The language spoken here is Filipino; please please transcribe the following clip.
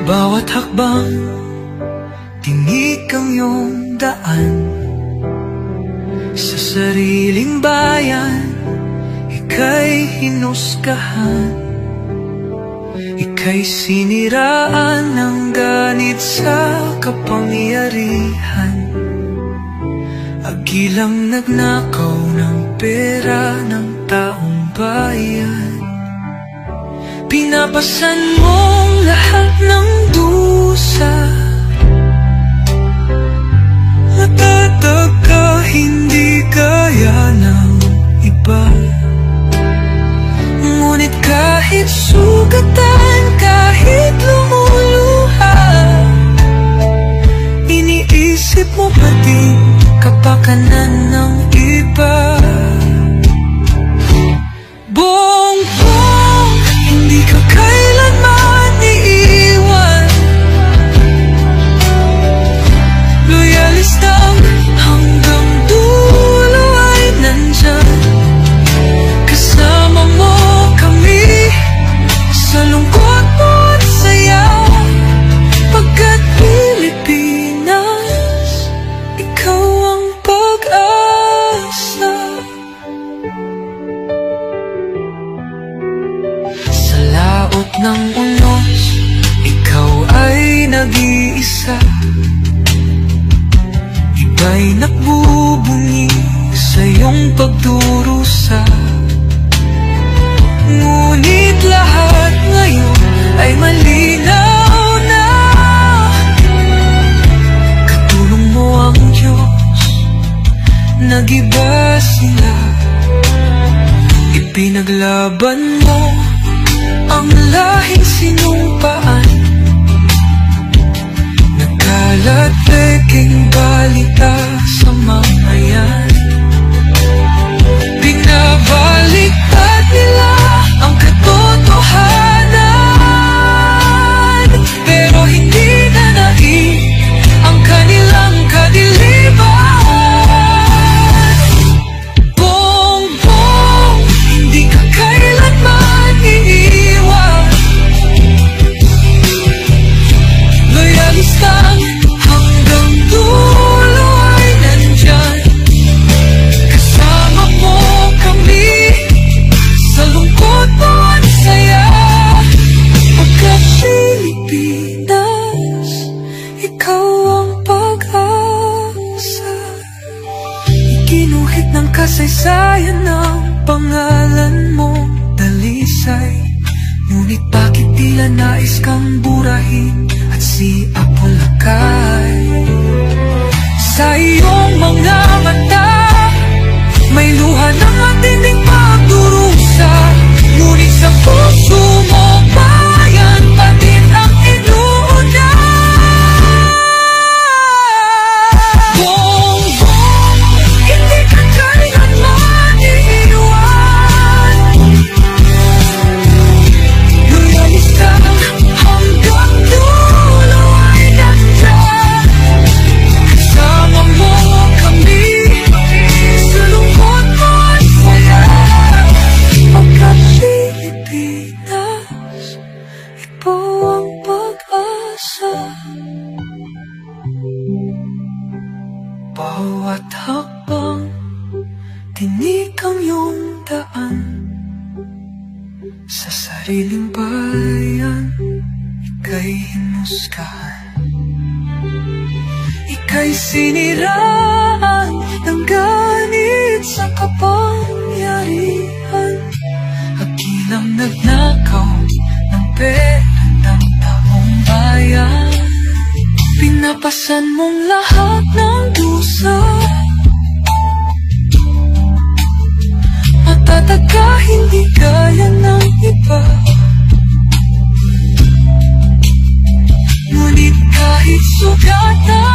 Bawat hakbang, tinik ang iyong daan. Sa sariling bayan, ika'y hinusgahan. Ika'y siniraan ng ganit sa kapangyarihan. Agilang nagnakaw ng pera ng taong bayan. Pinapasan mong lahat ng dusa. Natatag ka, hindi kaya ng iba. Ngunit kahit sugatan, kahit lumuluha, iniisip mo pa din kapakanan ng iba. Bongbong, hindi ka kailanman iiwan. Loyalistang hanggang dulo ay nandyan. Kasama mo kami sa lungkot mo at saya. Pagkat Pilipinas, ikaw ang pag-asa. Sa laot ng unos, ikaw ay nag-iisa. Iba'y nagbubunyi sa iyong pagdurusa. Ngunit lahat ngayon ay malinaw na. Katulong mo ang Diyos, nag-iba sila. Ipinaglaban mo ang lahing sinumpaan. Nagkalat peking balita sa mamayan. Binabaliktad nila ang katotohanan, pero hindi na naig ang kanilang kadiliman. Bongbong, hindi ka kailanman iiwan. Loyalistang hanggang dulo ay nandyan. Kasama mo kami sa lungkot mo at saya. Pagkat Pilipinas, ikaw ang pag-asa. Iginuhit ng kasaysayan ng pangalan mo, dalisay. Ngunit bakit tila nais kang burahin at si Apolakay? Sa iyong mga mata, may luha ng matinding pagdurusa. Ngunit sa puso mo, bayan pa din ang inuuna. Bongbong, hindi ka kailanman iiwan. Loyalista hanggang dulo ay nandyan. Kasama mo kami sa lungkot mo at saya. Pagkat Pilipinas, ikaw ang pag-asa. Bawat hakbang, tinik ang iyong daan. Sa sariling bayan, ika'y hinusgahan. Ika'y siniraan ng ganit sa kapangyarihan. Agilang nagnakaw ng pera ng taong bayan. Pinapasan mong lahat ng dusa. Matatag ka, hindi kaya ng iba. Ngunit kahit sugatan,